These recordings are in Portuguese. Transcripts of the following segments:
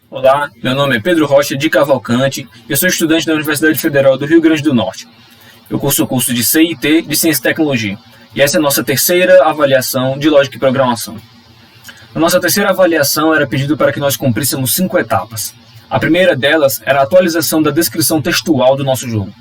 Olá, meu nome é Pedro Rocha de Cavalcante, eu sou estudante da Universidade Federal do Rio Grande do Norte. Eu curso o curso de CIT de Ciência e Tecnologia, e essa é a nossa terceira avaliação de Lógica e Programação. Na nossa terceira avaliação era pedido para que nós cumpríssemos 5 etapas. A primeira delas era a atualização da descrição textual do nosso jogo.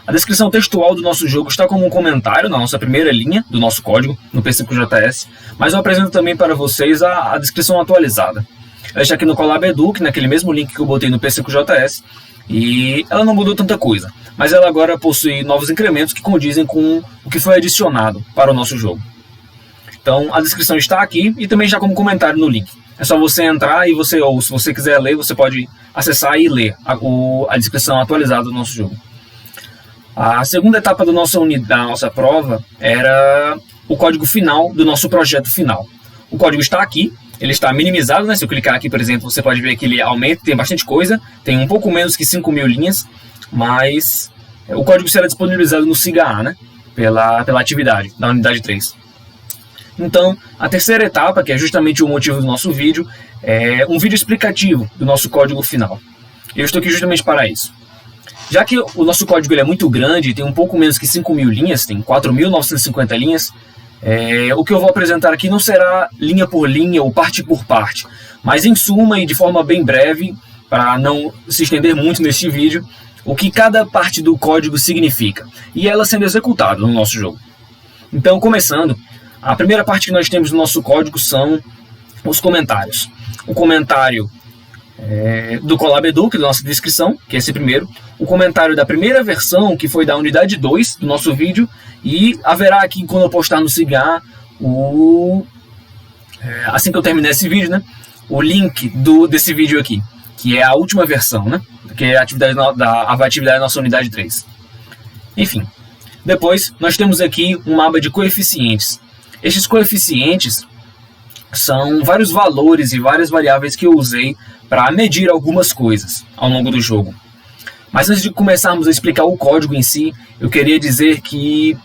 A descrição textual do nosso jogo está como um comentário na nossa primeira linha do nosso código, no P5JS, mas eu apresento também para vocês a descrição atualizada. Ela está aqui no Colab Educ, naquele mesmo link que eu botei no P5JS, e ela não mudou tanta coisa, mas ela agora possui novos incrementos que condizem com o que foi adicionado para o nosso jogo. Então a descrição está aqui e também está como comentário no link. É só você entrar ou se você quiser ler, você pode acessar e ler a descrição atualizada do nosso jogo. A segunda etapa da nossa prova era o código final do nosso projeto final. O código está aqui, ele está minimizado, né? Se eu clicar aqui, por exemplo, você pode ver que ele aumenta, tem bastante coisa, tem um pouco menos que 5.000 linhas, mas o código será disponibilizado no SIGA, né? Pela atividade da unidade 3. Então, a terceira etapa, que é justamente o motivo do nosso vídeo, é um vídeo explicativo do nosso código final. Eu estou aqui justamente para isso. Já que o nosso código ele é muito grande, tem um pouco menos que 5.000 linhas, tem 4.950 linhas, o que eu vou apresentar aqui não será linha por linha ou parte por parte, mas em suma e de forma bem breve, para não se estender muito neste vídeo, o que cada parte do código significa, e ela sendo executada no nosso jogo. Então, começando, a primeira parte que nós temos no nosso código são os comentários. O comentário do Colab Educ, da nossa descrição, que é esse primeiro, o comentário da primeira versão, que foi da unidade 2 do nosso vídeo, e haverá aqui, quando eu postar no SIGA, assim que eu terminar esse vídeo, né, o link desse vídeo aqui, que é a última versão, né, que é a atividade da nossa unidade 3. Enfim, depois nós temos aqui uma aba de coeficientes. Estes coeficientes são vários valores e várias variáveis que eu usei para medir algumas coisas ao longo do jogo. Mas antes de começarmos a explicar o código em si, eu queria dizer que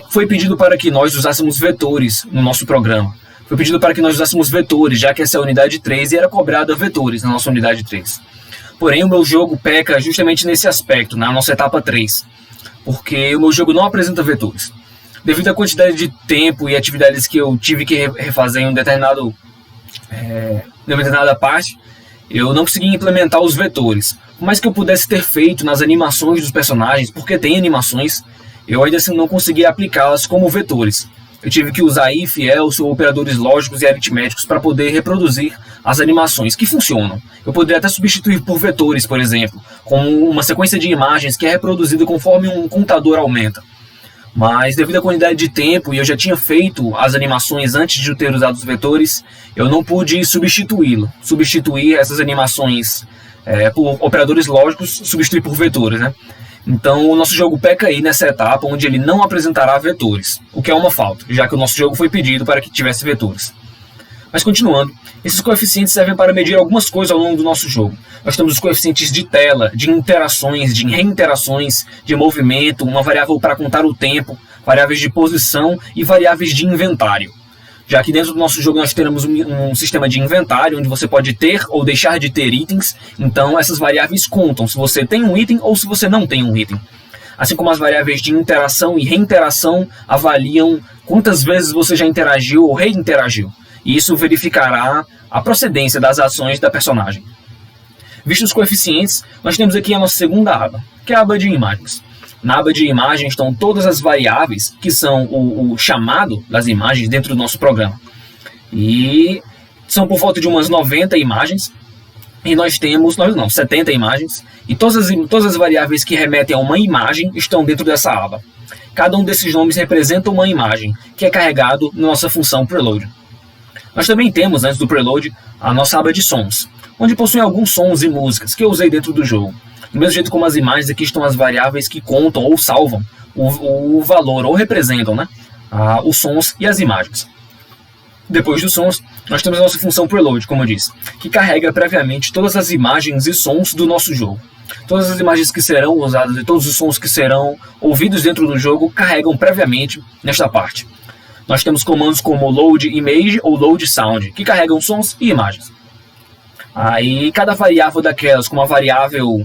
foi pedido para que nós usássemos vetores no nosso programa. Foi pedido para que nós usássemos vetores, já que essa é a unidade 3 e era cobrada vetores na nossa unidade 3. Porém, o meu jogo peca justamente nesse aspecto, na nossa etapa 3, porque o meu jogo não apresenta vetores. Devido à quantidade de tempo e atividades que eu tive que refazer em uma determinada parte, eu não consegui implementar os vetores. Por mais que eu pudesse ter feito nas animações dos personagens, porque tem animações, eu ainda assim não consegui aplicá-las como vetores. Eu tive que usar if, else, ou operadores lógicos e aritméticos para poder reproduzir as animações, que funcionam. Eu poderia até substituir por vetores, por exemplo, como uma sequência de imagens que é reproduzida conforme um contador aumenta. Mas devido à quantidade de tempo, e eu já tinha feito as animações antes de eu ter usado os vetores, eu não pude substituir essas animações por operadores lógicos, substituir por vetores, né? Então o nosso jogo peca aí nessa etapa onde ele não apresentará vetores, o que é uma falta, já que o nosso jogo foi pedido para que tivesse vetores. Mas continuando, esses coeficientes servem para medir algumas coisas ao longo do nosso jogo. Nós temos os coeficientes de tela, de interações, de reinterações, de movimento, uma variável para contar o tempo, variáveis de posição e variáveis de inventário. Já que dentro do nosso jogo nós teremos um sistema de inventário, onde você pode ter ou deixar de ter itens, então essas variáveis contam se você tem um item ou se você não tem um item. Assim como as variáveis de interação e reinteração avaliam quantas vezes você já interagiu ou reinteragiu. E isso verificará a procedência das ações da personagem. Vistos os coeficientes, nós temos aqui a nossa segunda aba, que é a aba de imagens. Na aba de imagens estão todas as variáveis que são o chamado das imagens dentro do nosso programa. E são por volta de umas 90 imagens. E nós temos 70 imagens. E todas as variáveis que remetem a uma imagem estão dentro dessa aba. Cada um desses nomes representa uma imagem, que é carregado na nossa função preload. Nós também temos, antes do preload, a nossa aba de sons, onde possui alguns sons e músicas que eu usei dentro do jogo. Do mesmo jeito como as imagens, aqui estão as variáveis que contam ou salvam o valor, ou representam, né, os sons e as imagens. Depois dos sons, nós temos a nossa função preload, como eu disse, que carrega previamente todas as imagens e sons do nosso jogo. Todas as imagens que serão usadas e todos os sons que serão ouvidos dentro do jogo carregam previamente nesta parte. Nós temos comandos como load image ou load sound, que carregam sons e imagens. Aí cada variável daquelas, como a variável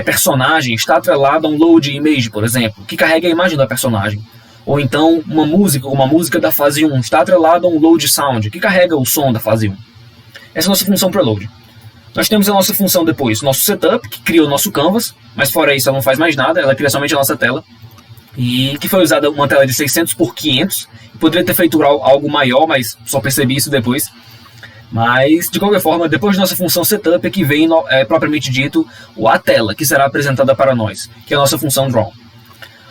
personagem, está atrelada a um load image, por exemplo, que carrega a imagem da personagem. Ou então uma música da fase 1 está atrelada a um load sound, que carrega o som da fase 1. Essa é a nossa função preload. Nós temos a nossa função depois, nosso setup, que cria o nosso canvas, mas fora isso ela não faz mais nada, ela cria somente a nossa tela. E que foi usada uma tela de 600 por 500, poderia ter feito algo maior, mas só percebi isso depois. Mas, de qualquer forma, depois da nossa função setup é que vem, propriamente dito, a tela, que será apresentada para nós, que é a nossa função draw.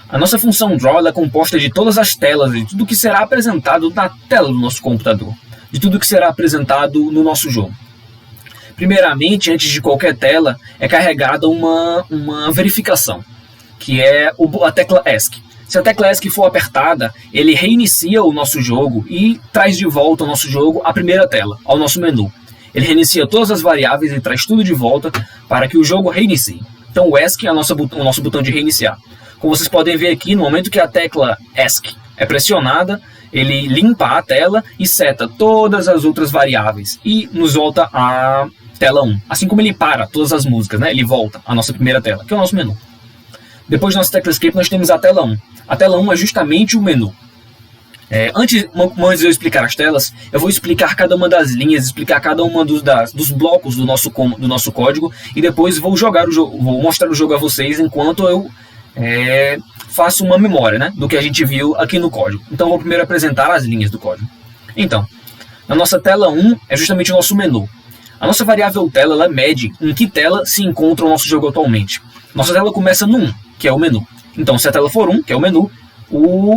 A nossa função draw é composta de todas as telas, de tudo que será apresentado na tela do nosso computador, de tudo que será apresentado no nosso jogo. Primeiramente, antes de qualquer tela, é carregada uma verificação, que é a tecla ESC. Se a tecla ESC for apertada, ele reinicia o nosso jogo e traz de volta ao nosso jogo a primeira tela, ao nosso menu. Ele reinicia todas as variáveis e traz tudo de volta para que o jogo reinicie. Então o ESC é o nosso botão de reiniciar. Como vocês podem ver aqui, no momento que a tecla ESC é pressionada, ele limpa a tela e seta todas as outras variáveis e nos volta à tela 1. Assim como ele para todas as músicas, né? Ele volta à nossa primeira tela, que é o nosso menu. Depois da nossa tecla Escape, nós temos a tela 1. A tela 1 é justamente o menu. Antes de eu explicar as telas, eu vou explicar cada uma das linhas, explicar cada uma dos blocos do nosso código e depois vou mostrar o jogo a vocês enquanto eu faço uma memória, né, do que a gente viu aqui no código. Então vou primeiro apresentar as linhas do código. Então, na nossa tela 1 é justamente o nosso menu. A nossa variável tela ela mede em que tela se encontra o nosso jogo atualmente. Nossa tela começa no 1, que é o menu. Então, se a tela for 1, que é o menu,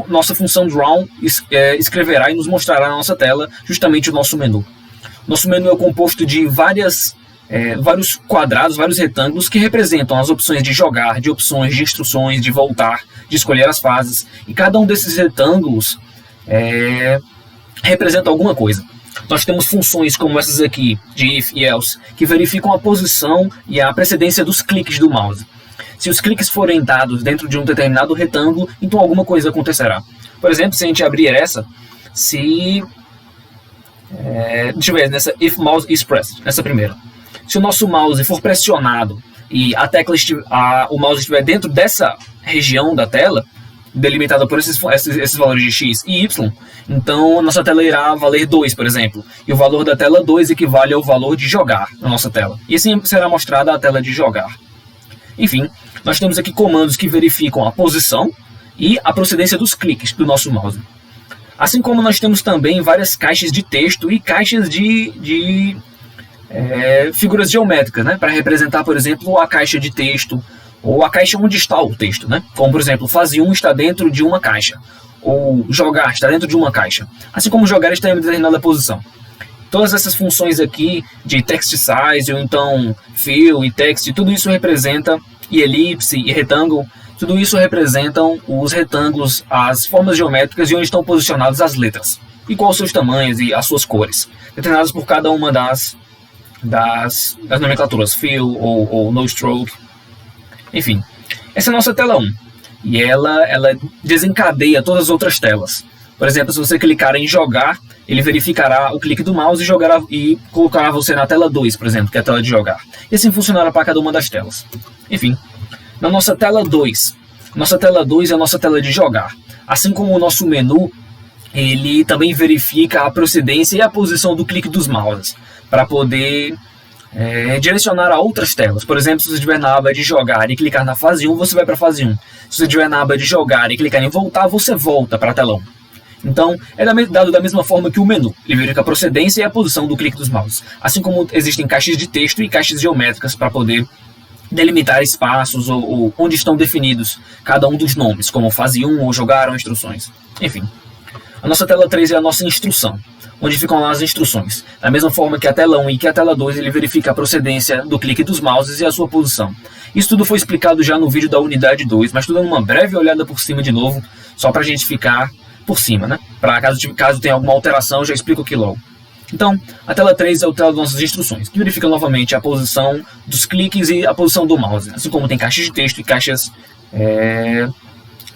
nossa função draw escreverá e nos mostrará na nossa tela justamente o nosso menu. Nosso menu é composto de vários quadrados, vários retângulos que representam as opções de jogar, de opções de instruções, de voltar, de escolher as fases. E cada um desses retângulos representa alguma coisa. Nós temos funções como essas aqui, de if e else, que verificam a posição e a precedência dos cliques do mouse. Se os cliques forem dados dentro de um determinado retângulo, então alguma coisa acontecerá. Por exemplo, se a gente abrir essa, deixa eu ver, nessa if mouse is pressed, nessa primeira. Se o nosso mouse for pressionado e o mouse estiver dentro dessa região da tela, delimitada por esses valores de x e y, então a nossa tela irá valer 2, por exemplo. E o valor da tela 2 equivale ao valor de jogar na nossa tela. E assim será mostrada a tela de jogar. Enfim, nós temos aqui comandos que verificam a posição e a procedência dos cliques do nosso mouse. Assim como nós temos também várias caixas de texto e caixas de figuras geométricas, né? Para representar, por exemplo, a caixa de texto ou a caixa onde está o texto, né? Como, por exemplo, fase 1 está dentro de uma caixa, ou jogar está dentro de uma caixa, assim como jogar está em determinada posição. Todas essas funções aqui de text size, ou então fill e text, tudo isso representa, e elipse e retângulo, tudo isso representam os retângulos, as formas geométricas e onde estão posicionadas as letras, e quais os seus tamanhos e as suas cores, determinadas por cada uma das nomenclaturas, fill ou no stroke. Enfim, essa é a nossa tela 1, e ela desencadeia todas as outras telas. Por exemplo, se você clicar em jogar, ele verificará o clique do mouse e colocará você na tela 2, por exemplo, que é a tela de jogar. E assim funcionará para cada uma das telas. Enfim, na nossa tela 2 é a nossa tela de jogar. Assim como o nosso menu, ele também verifica a procedência e a posição do clique dos mouses, para poder direcionar a outras telas. Por exemplo, se você estiver na aba de jogar e clicar na fase 1, você vai para a fase 1. Se você estiver na aba de jogar e clicar em voltar, você volta para a tela 1. Então, é dado da mesma forma que o menu. Ele verifica a procedência e a posição do clique dos mouses. Assim como existem caixas de texto e caixas geométricas para poder delimitar espaços ou onde estão definidos cada um dos nomes, como fase 1 ou jogar ou instruções. Enfim, a nossa tela 3 é a nossa instrução, onde ficam lá as instruções. Da mesma forma que a tela 1 e que a tela 2, ele verifica a procedência do clique dos mouses e a sua posição. Isso tudo foi explicado já no vídeo da unidade 2, mas tudo dando uma breve olhada por cima de novo, só para a gente ficar por cima, né? Para caso tenha alguma alteração, eu já explico aqui logo. Então, a tela 3 é a tela das nossas instruções, que verifica novamente a posição dos cliques e a posição do mouse, assim como tem caixas de texto e caixas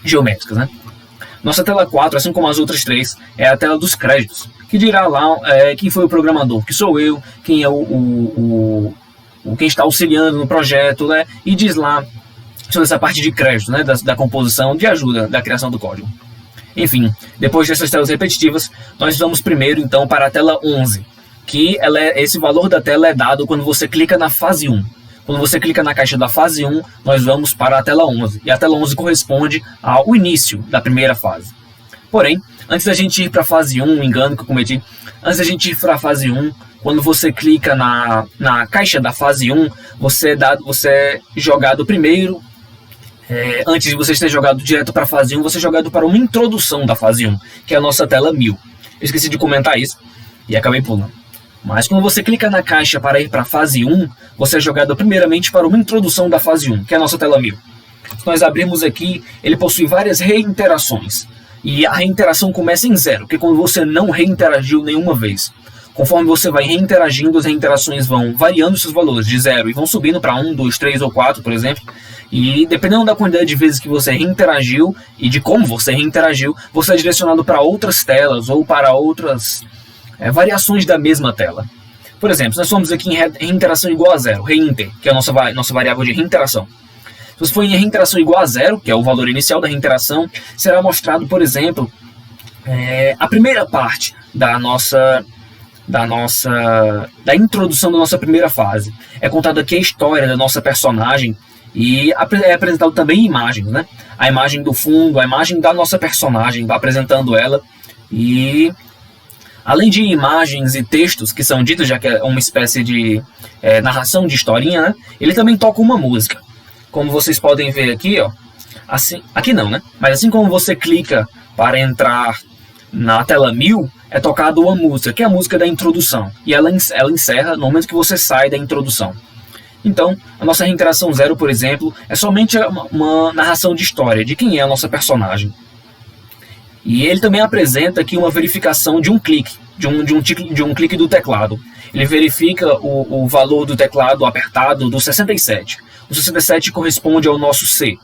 geométricas, né? Nossa tela 4, assim como as outras 3, é a tela dos créditos, que dirá lá quem foi o programador, que sou eu, quem é quem está auxiliando no projeto, né? E diz lá sobre essa parte de crédito, né? Da composição, de ajuda, da criação do código. Enfim, depois dessas telas repetitivas, nós vamos primeiro então para a tela 11, que esse valor da tela é dado quando você clica na fase 1. Quando você clica na caixa da fase 1, nós vamos para a tela 11. E a tela 11 corresponde ao início da primeira fase. Porém, antes da gente ir para a fase 1, um engano que eu cometi, antes da gente ir para a fase 1, quando você clica na caixa da fase 1, você é jogado primeiro, antes de você ser jogado direto para a fase 1, você é jogado para uma introdução da fase 1, que é a nossa tela 1000. Eu esqueci de comentar isso e acabei pulando. Mas quando você clica na caixa para ir para a fase 1, você é jogado primeiramente para uma introdução da fase 1, que é a nossa tela 1000. Se nós abrirmos aqui, ele possui várias reinterações. E a reinteração começa em 0, que é quando você não reinteragiu nenhuma vez. Conforme você vai reinteragindo, as reinterações vão variando seus valores de 0 e vão subindo para 1, 2, 3 ou 4, por exemplo. E dependendo da quantidade de vezes que você reinteragiu e de como você reinteragiu, você é direcionado para outras telas ou para outras variações da mesma tela. Por exemplo, nós formos aqui em reinteração igual a 0, reinter, que é a nossa variável de reinteração. Se você for em reinteração igual a 0, que é o valor inicial da reinteração, será mostrado, por exemplo, a primeira parte da introdução da nossa primeira fase. É contada aqui a história da nossa personagem e é apresentado também imagens, né? A imagem do fundo, a imagem da nossa personagem, apresentando ela. E além de imagens e textos que são ditos, já que é uma espécie de narração de historinha, né? Ele também toca uma música. Como vocês podem ver aqui, ó, assim, aqui não, né? Mas assim como você clica para entrar na tela 1000, é tocada uma música, que é a música da introdução. E ela encerra no momento que você sai da introdução. Então, a nossa reinteração 0, por exemplo, é somente uma narração de história, de quem é a nossa personagem. E ele também apresenta aqui uma verificação de um clique, de um clique do teclado. Ele verifica o valor do teclado apertado do 67. O 67 corresponde ao nosso C.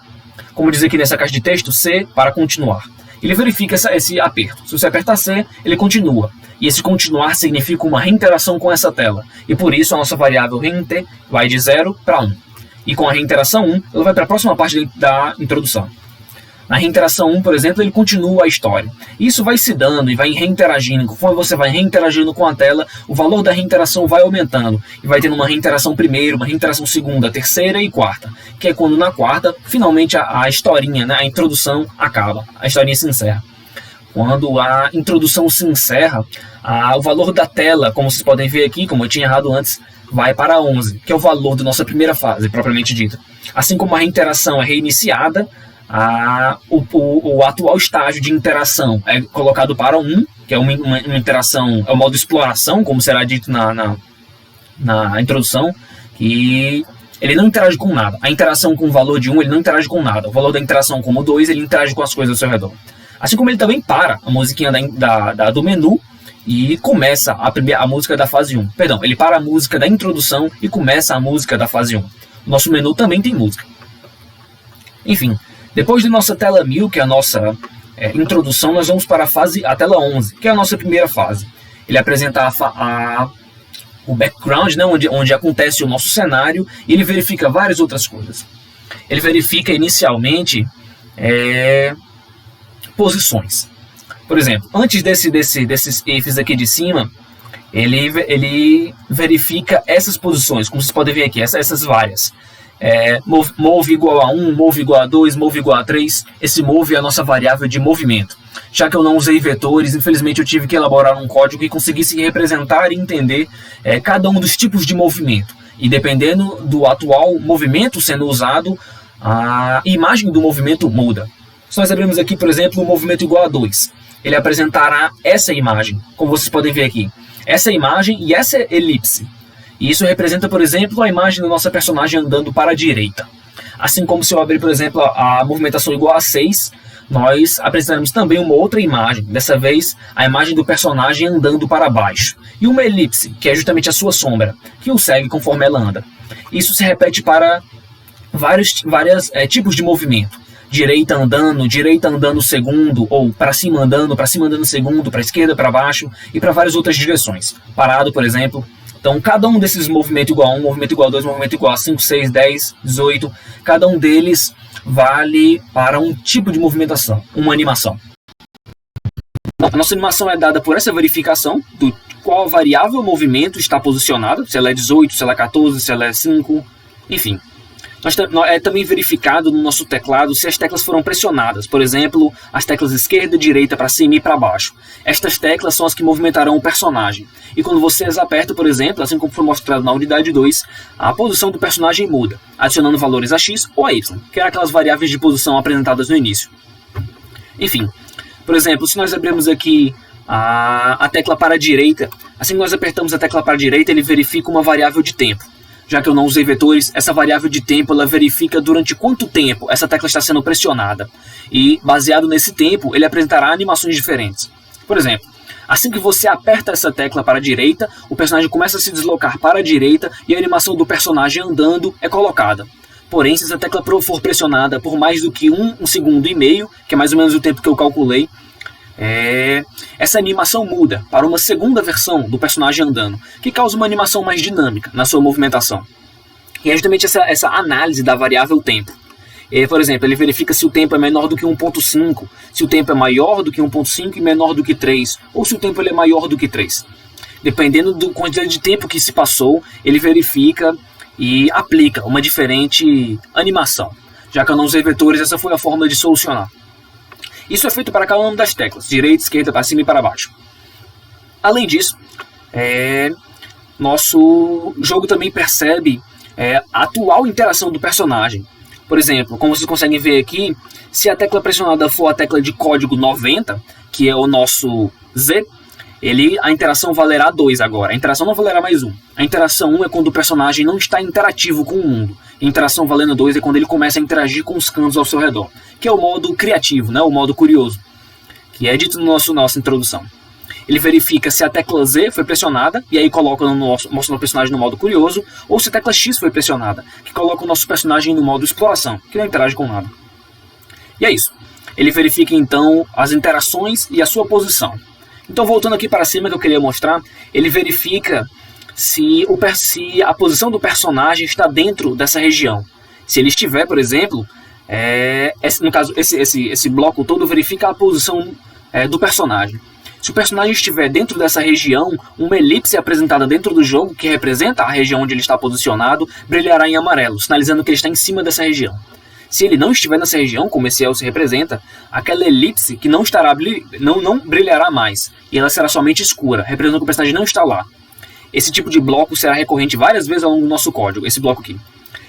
Como diz aqui nessa caixa de texto, C para continuar. Ele verifica esse aperto. Se você apertar C, ele continua. E esse continuar significa uma reinteração com essa tela. E por isso a nossa variável reinter vai de 0 para 1. E com a reinteração 1, ela vai para a próxima parte da introdução. Na reinteração 1, por exemplo, ele continua a história. Isso vai se dando e vai reinteragindo. Conforme você vai reinteragindo com a tela, o valor da reinteração vai aumentando. E vai tendo uma reinteração primeira, uma reinteração segunda, terceira e quarta. Que é quando na quarta, finalmente a historinha, né, a introdução acaba. A historinha se encerra. Quando a introdução se encerra, o valor da tela, como vocês podem ver aqui, como eu tinha errado antes, vai para 11, que é o valor da nossa primeira fase, propriamente dita. Assim como a reinteração é reiniciada, o atual estágio de interação é colocado para 1, que é uma interação, é o modo exploração, como será dito na introdução, e ele não interage com nada. A interação com o valor de 1, ele não interage com nada. O valor da interação como 2, ele interage com as coisas ao seu redor. Assim como ele também para a musiquinha do menu e começa a música da fase 1. Perdão, ele para a música da introdução e começa a música da fase 1. O nosso menu também tem música. Enfim, depois de nossa tela 1000, que é a nossa introdução, nós vamos para a tela 11, que é a nossa primeira fase. Ele apresenta o background, né, onde acontece o nosso cenário, e ele verifica várias outras coisas. Ele verifica inicialmente posições. Por exemplo, antes desses ifs aqui de cima, ele verifica essas posições, como vocês podem ver aqui, essas várias. Move igual a 1, move igual a 2, move igual a 3. Esse move é a nossa variável de movimento. Já que eu não usei vetores, infelizmente eu tive que elaborar um código que conseguisse representar e entender cada um dos tipos de movimento. E dependendo do atual movimento sendo usado, a imagem do movimento muda. Se nós abrirmos aqui, por exemplo, o movimento igual a 2, ele apresentará essa imagem, como vocês podem ver aqui. Essa imagem e essa elipse. E isso representa, por exemplo, a imagem da nossa personagem andando para a direita. Assim como se eu abrir, por exemplo, a movimentação igual a 6, nós apresentaremos também uma outra imagem. Dessa vez, a imagem do personagem andando para baixo. E uma elipse, que é justamente a sua sombra, que o segue conforme ela anda. Isso se repete para vários tipos de movimento. direita andando segundo, ou para cima andando segundo, para esquerda, para baixo e para várias outras direções. Parado, por exemplo. Então, cada um desses movimentos igual a 1, movimento igual a 2, movimento igual a 5, 6, 10, 18, cada um deles vale para um tipo de movimentação, uma animação. A nossa animação é dada por essa verificação do qual variável movimento está posicionada, se ela é 18, se ela é 14, se ela é 5, enfim. É também verificado no nosso teclado se as teclas foram pressionadas, por exemplo, as teclas esquerda, direita, para cima e para baixo. Estas teclas são as que movimentarão o personagem. E quando você as aperta, por exemplo, assim como foi mostrado na unidade 2, a posição do personagem muda, adicionando valores a X ou a Y, que eram aquelas variáveis de posição apresentadas no início. Enfim, por exemplo, se nós abrirmos aqui a tecla para a direita, assim que nós apertamos a tecla para a direita, ele verifica uma variável de tempo. Já que eu não usei vetores, essa variável de tempo ela verifica durante quanto tempo essa tecla está sendo pressionada. E, baseado nesse tempo, ele apresentará animações diferentes. Por exemplo, assim que você aperta essa tecla para a direita, o personagem começa a se deslocar para a direita e a animação do personagem andando é colocada. Porém, se essa tecla for pressionada por mais do que um segundo e meio, que é mais ou menos o tempo que eu calculei, essa animação muda para uma segunda versão do personagem andando, que causa uma animação mais dinâmica na sua movimentação. E é justamente essa análise da variável tempo. Por exemplo, ele verifica se o tempo é menor do que 1.5, se o tempo é maior do que 1.5 e menor do que 3, ou se o tempo ele é maior do que 3. Dependendo da quantidade de tempo que se passou, ele verifica e aplica uma diferente animação. Já que eu não usei vetores, essa foi a forma de solucionar. Isso é feito para cada uma das teclas, direita, esquerda, para cima e para baixo. Além disso, nosso jogo também percebe a atual interação do personagem. Por exemplo, como vocês conseguem ver aqui, se a tecla pressionada for a tecla de código 90, que é o nosso Z, a interação valerá 2 agora. A interação não valerá mais 1. A interação 1 é quando o personagem não está interativo com o mundo. A interação valendo 2 é quando ele começa a interagir com os cantos ao seu redor, que é o modo criativo, né? O modo curioso, que é dito no nossa introdução. Ele verifica se a tecla Z foi pressionada, e aí coloca mostra o personagem no modo curioso, ou se a tecla X foi pressionada, que coloca o nosso personagem no modo exploração, que não interage com nada. E é isso. Ele verifica então as interações e a sua posição. Então, voltando aqui para cima que eu queria mostrar, ele verifica se a posição do personagem está dentro dessa região. Se ele estiver, por exemplo, no caso, esse bloco todo verifica a posição do personagem. Se o personagem estiver dentro dessa região, uma elipse apresentada dentro do jogo, que representa a região onde ele está posicionado, brilhará em amarelo, sinalizando que ele está em cima dessa região. Se ele não estiver nessa região, como esse L se representa, aquela elipse que não brilhará mais, e ela será somente escura, representando que o personagem não está lá. Esse tipo de bloco será recorrente várias vezes ao longo do nosso código, esse bloco aqui.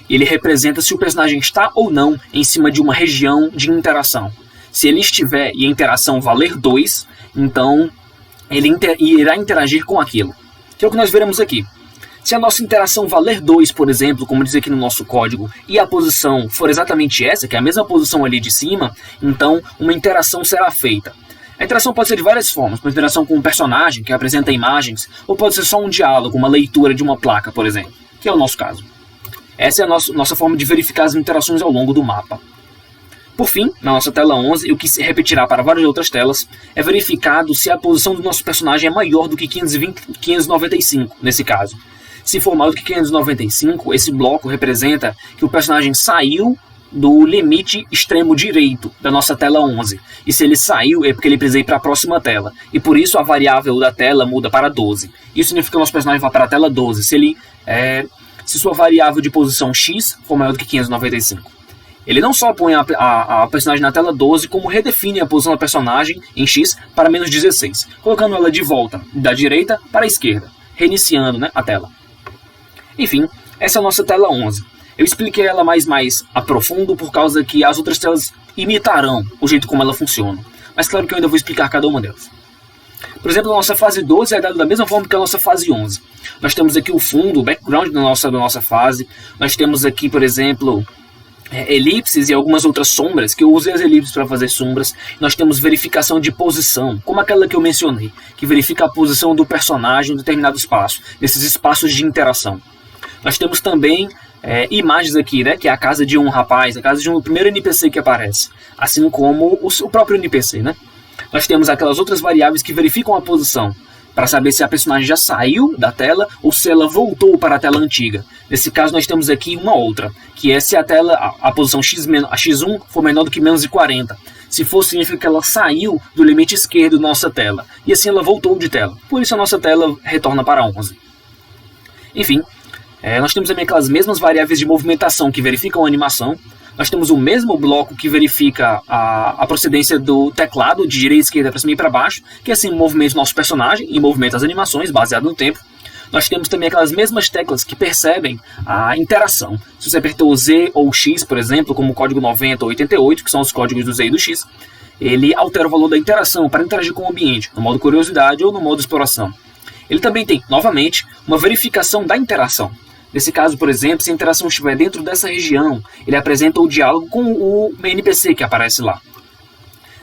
Ele representa se o personagem está ou não em cima de uma região de interação. Se ele estiver e a interação valer 2, então ele irá interagir com aquilo, que é o que nós veremos aqui. Se a nossa interação valer 2, por exemplo, como diz aqui no nosso código, e a posição for exatamente essa, que é a mesma posição ali de cima, então uma interação será feita. A interação pode ser de várias formas, uma interação com um personagem que apresenta imagens, ou pode ser só um diálogo, uma leitura de uma placa, por exemplo, que é o nosso caso. Essa é a nossa forma de verificar as interações ao longo do mapa. Por fim, na nossa tela 11, e o que se repetirá para várias outras telas, é verificado se a posição do nosso personagem é maior do que 595, nesse caso. Se for maior do que 595, esse bloco representa que o personagem saiu do limite extremo direito da nossa tela 11. E se ele saiu, é porque ele precisa ir para a próxima tela. E por isso a variável da tela muda para 12. Isso significa que o nosso personagem vai para a tela 12, se sua variável de posição X for maior do que 595. Ele não só põe a personagem na tela 12, como redefine a posição da personagem em X para menos 16, colocando ela de volta da direita para a esquerda, reiniciando, né, a tela. Enfim, essa é a nossa tela 11. Eu expliquei ela mais a profundo por causa que as outras telas imitarão o jeito como ela funciona. Mas claro que eu ainda vou explicar cada uma delas. Por exemplo, a nossa fase 12 é dada da mesma forma que a nossa fase 11. Nós temos aqui o fundo, o background da nossa fase. Nós temos aqui, por exemplo, elipses e algumas outras sombras, que eu usei as elipses para fazer sombras. Nós temos verificação de posição, como aquela que eu mencionei, que verifica a posição do personagem em determinado espaço, nesses espaços de interação. Nós temos também imagens aqui, né, que é a casa de um rapaz, a casa de um primeiro NPC que aparece, assim como o próprio NPC, né? Nós temos aquelas outras variáveis que verificam a posição, para saber se a personagem já saiu da tela ou se ela voltou para a tela antiga. Nesse caso nós temos aqui uma outra, que é se a tela, a posição a x1 for menor do que menos de 40. Se for, significa que ela saiu do limite esquerdo da nossa tela, e assim ela voltou de tela. Por isso a nossa tela retorna para 11. Enfim, nós temos também aquelas mesmas variáveis de movimentação que verificam a animação. Nós temos o mesmo bloco que verifica a procedência do teclado, de direita e esquerda para cima e para baixo, que é assim o movimento do nosso personagem e movimento das animações, baseado no tempo. Nós temos também aquelas mesmas teclas que percebem a interação. Se você apertou Z ou X, por exemplo, como o código 90 ou 88, que são os códigos do Z e do X, ele altera o valor da interação para interagir com o ambiente, no modo curiosidade ou no modo exploração. Ele também tem, novamente, uma verificação da interação. Nesse caso, por exemplo, se a interação estiver dentro dessa região, ele apresenta o diálogo com o NPC que aparece lá.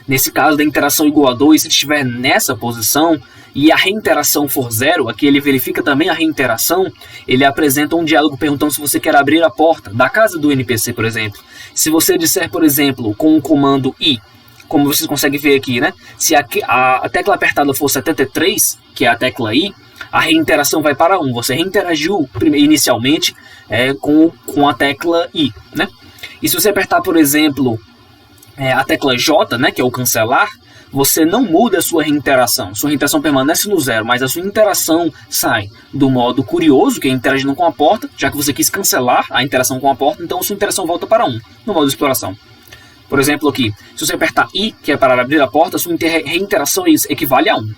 Nesse caso da interação igual a 2, se estiver nessa posição e a reinteração for 0, aqui ele verifica também a reinteração, ele apresenta um diálogo perguntando se você quer abrir a porta da casa do NPC, por exemplo. Se você disser, por exemplo, com o comando I, como vocês conseguem ver aqui, né? Se a tecla apertada for 73, que é a tecla I, a reinteração vai para 1. Você reinteragiu inicialmente com a tecla I, né? E se você apertar, por exemplo, a tecla J, né, que é o cancelar, você não muda a sua reinteração. Sua reinteração permanece no 0, mas a sua interação sai do modo curioso, que é interagindo com a porta, já que você quis cancelar a interação com a porta, então a sua interação volta para 1, no modo exploração. Por exemplo, aqui, se você apertar I, que é para abrir a porta, a sua reinteração equivale a 1.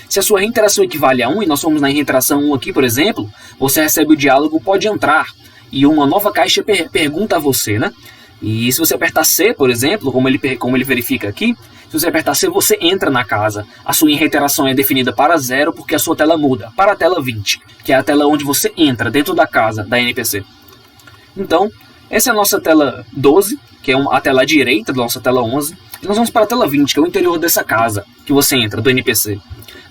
Se a sua reinteração equivale a 1, e nós somos na reinteração 1 aqui, por exemplo, você recebe o diálogo pode entrar, e uma nova caixa pergunta a você, né? E se você apertar C, por exemplo, como ele verifica aqui, se você apertar C, você entra na casa. A sua reiteração é definida para 0 porque a sua tela muda para a tela 20, que é a tela onde você entra dentro da casa da NPC. Então, essa é a nossa tela 12, que é a tela à direita da nossa tela 11. E nós vamos para a tela 20, que é o interior dessa casa que você entra, do NPC.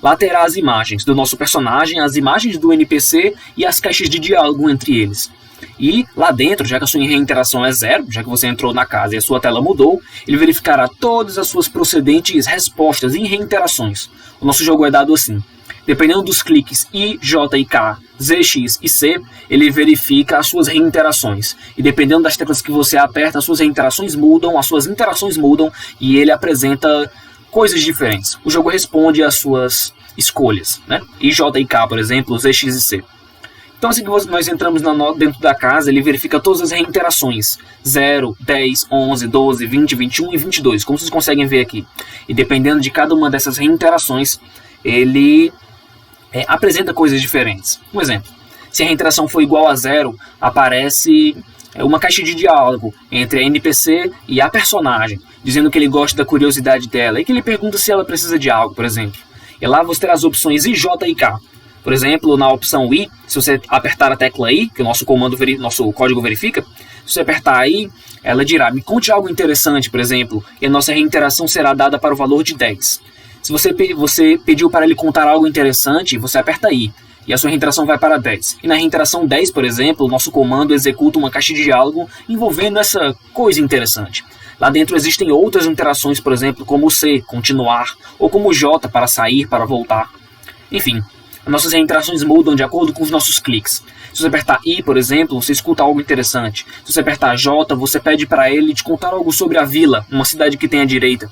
Lá terá as imagens do nosso personagem, as imagens do NPC e as caixas de diálogo entre eles. E lá dentro, já que a sua reinteração é 0, já que você entrou na casa e a sua tela mudou, ele verificará todas as suas procedentes respostas em reinterações. O nosso jogo é dado assim. Dependendo dos cliques I, J e K, Z, X e C, ele verifica as suas reinterações. E dependendo das teclas que você aperta, as suas reinterações mudam, as suas interações mudam e ele apresenta coisas diferentes. O jogo responde às suas escolhas, né? I, J e K, por exemplo, Z, X e C. Então assim que nós entramos dentro da casa, ele verifica todas as reinterações. 0, 10, 11, 12, 20, 21 e 22, como vocês conseguem ver aqui. E dependendo de cada uma dessas reinterações, ele apresenta coisas diferentes. Um exemplo, se a reinteração for igual a 0, aparece uma caixa de diálogo entre a NPC e a personagem, dizendo que ele gosta da curiosidade dela e que ele pergunta se ela precisa de algo, por exemplo. E lá você terá as opções I, J e K. Por exemplo, na opção I, se você apertar a tecla I, que o nosso código verifica, se você apertar I, ela dirá, me conte algo interessante, por exemplo, e a nossa reinteração será dada para o valor de 10. Se você pediu para ele contar algo interessante, você aperta I, e a sua reinteração vai para 10. E na reinteração 10, por exemplo, o nosso comando executa uma caixa de diálogo envolvendo essa coisa interessante. Lá dentro existem outras interações, por exemplo, como o C, continuar, ou como o J, para sair, para voltar. Enfim, as nossas reinterações mudam de acordo com os nossos cliques. Se você apertar I, por exemplo, você escuta algo interessante. Se você apertar J, você pede para ele te contar algo sobre a vila, uma cidade que tem à direita.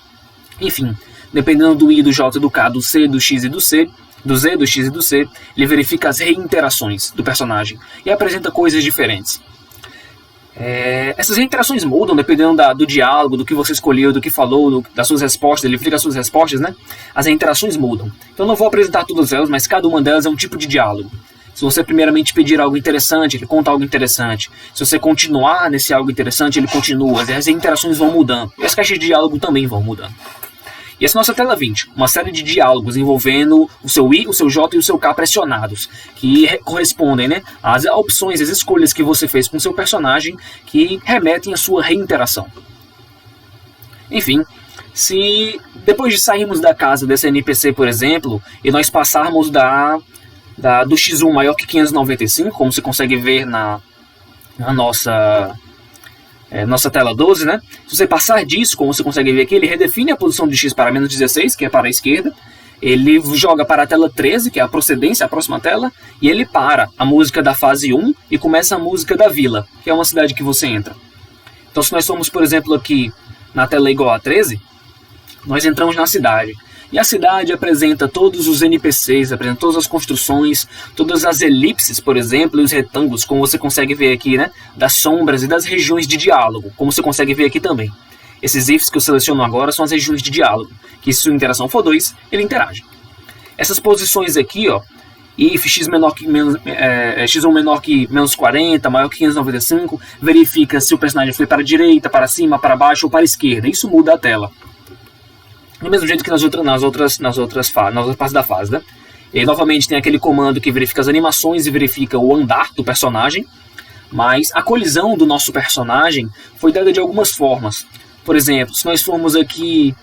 Enfim, dependendo do I, do J, do K, do C, do X e do C, do Z, do X e do C, ele verifica as reinterações do personagem e apresenta coisas diferentes. Essas reinterações mudam dependendo do diálogo, do que você escolheu, do que falou, das suas respostas, ele verifica as suas respostas, né? As reinterações mudam. Então eu não vou apresentar todas elas, mas cada uma delas é um tipo de diálogo. Se você primeiramente pedir algo interessante, ele conta algo interessante. Se você continuar nesse algo interessante, ele continua. As interações vão mudando. E as caixas de diálogo também vão mudando. E essa é a nossa tela 20, uma série de diálogos envolvendo o seu I, o seu J e o seu K pressionados, que correspondem, né, às opções, às escolhas que você fez com o seu personagem, que remetem à sua reinteração. Enfim, se depois de sairmos da casa dessa NPC, por exemplo, e nós passarmos do X1 maior que 595, como você consegue ver a nossa tela 12, né? Se você passar disso, como você consegue ver aqui, ele redefine a posição de X para menos 16, que é para a esquerda. Ele joga para a tela 13, que é a procedência, a próxima tela, e ele para a música da fase 1 e começa a música da vila, que é uma cidade que você entra. Então, se nós formos, por exemplo, aqui na tela igual a 13, nós entramos na cidade. E a cidade apresenta todos os NPCs, apresenta todas as construções, todas as elipses, por exemplo, e os retângulos, como você consegue ver aqui, né? Das sombras e das regiões de diálogo, como você consegue ver aqui também. Esses ifs que eu seleciono agora são as regiões de diálogo, que se sua interação for 2, ele interage. Essas posições aqui, ó, if x menor que x1 menor que menos 40, maior que 595, verifica se o personagem foi para a direita, para cima, para baixo ou para a esquerda. Isso muda a tela. Do mesmo jeito que nas outras partes da fase, né? E novamente tem aquele comando que verifica as animações e verifica o andar do personagem, mas a colisão do nosso personagem foi dada de algumas formas. Por exemplo, se nós formos aqui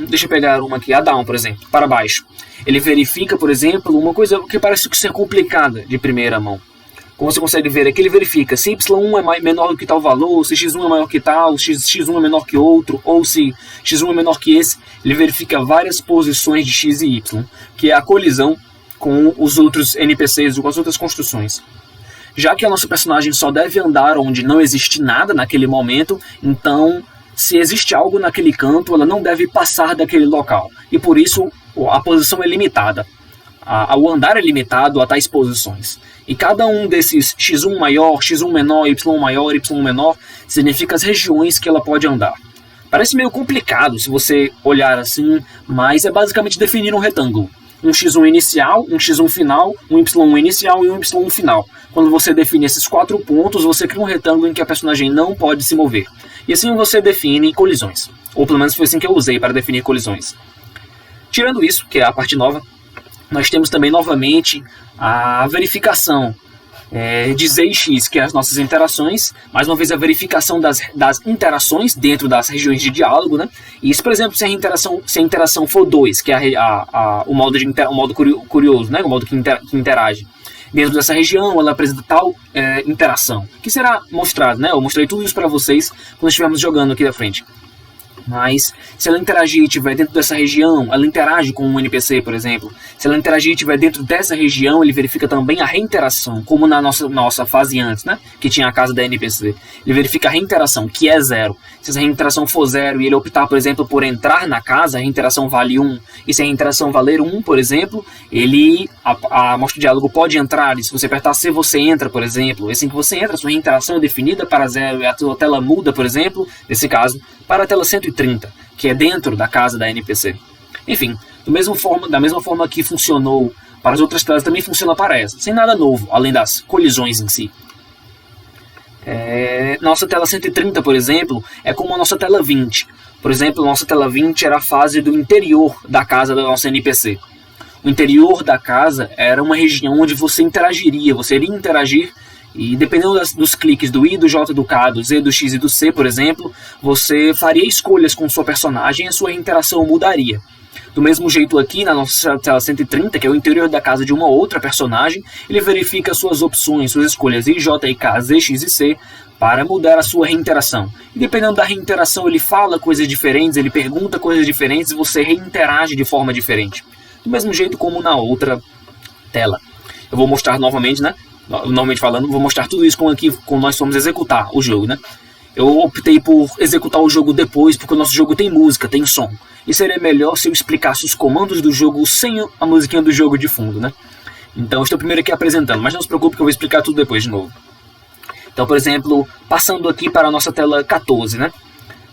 deixa eu pegar uma aqui, a down, por exemplo, para baixo. Ele verifica, por exemplo, uma coisa que parece ser complicada de primeira mão. Como você consegue ver aqui, ele verifica se y1 é menor do que tal valor, se x1 é maior que tal, se x1 é menor que outro, ou se x1 é menor que esse. Ele verifica várias posições de x e y, que é a colisão com os outros NPCs, com as outras construções. Já que a nossa personagem só deve andar onde não existe nada naquele momento, então, se existe algo naquele canto, ela não deve passar daquele local. E por isso, a posição é limitada. O andar é limitado a tais posições. E cada um desses x1 maior, x1 menor, y maior, y menor, significa as regiões que ela pode andar. Parece meio complicado se você olhar assim, mas é basicamente definir um retângulo. Um x1 inicial, um x1 final, um y1 inicial e um y1 final. Quando você define esses 4 pontos, você cria um retângulo em que a personagem não pode se mover. E assim você define colisões. Ou pelo menos foi assim que eu usei para definir colisões. Tirando isso, que é a parte nova, nós temos também novamente a verificação de Z e X, que é as nossas interações. Mais uma vez a verificação das interações dentro das regiões de diálogo, né? E isso, por exemplo, se a interação for 2, que é o modo curioso, né? O modo que interage. Dentro dessa região, ela apresenta tal interação, que será mostrado, né? Eu mostrei tudo isso para vocês quando estivermos jogando aqui da frente. Mas se ela interagir e estiver dentro dessa região, ela interage com um NPC, por exemplo. Se ela interagir e estiver dentro dessa região, ele verifica também a reinteração, como na nossa fase antes, né? Que tinha a casa da NPC. Ele verifica a reinteração, que é 0. Se essa reinteração for 0 e ele optar, por exemplo, por entrar na casa, a reinteração vale 1. E se a reinteração valer 1, por exemplo, a amostra de diálogo pode entrar. E se você apertar C, você entra, por exemplo. E assim que você entra, a sua reinteração é definida para 0 e a sua tela muda, por exemplo, nesse caso, para a tela 130, que é dentro da casa da NPC. Enfim, da mesma forma que funcionou para as outras telas, também funciona para essa, sem nada novo, além das colisões em si. Nossa tela 130, por exemplo, é como a nossa tela 20. Por exemplo, a nossa tela 20 era a fase do interior da casa da nossa NPC. O interior da casa era uma região onde você interagiria, você iria interagir. E dependendo dos cliques do I, do J, do K, do Z, do X e do C, por exemplo, você faria escolhas com sua personagem e a sua interação mudaria. Do mesmo jeito aqui, na nossa tela 130, que é o interior da casa de uma outra personagem, ele verifica suas opções, suas escolhas I, J, I, K, Z, X e C para mudar a sua reinteração. E dependendo da reinteração, ele fala coisas diferentes, ele pergunta coisas diferentes e você reinterage de forma diferente. Do mesmo jeito como na outra tela. Eu vou mostrar novamente, né? Normalmente falando, vou mostrar tudo isso como nós vamos executar o jogo, né? Eu optei por executar o jogo depois, porque o nosso jogo tem música, tem som. E seria melhor se eu explicasse os comandos do jogo sem a musiquinha do jogo de fundo, né? Então, estou primeiro aqui apresentando, mas não se preocupe que eu vou explicar tudo depois de novo. Então, por exemplo, passando aqui para a nossa tela 14, né?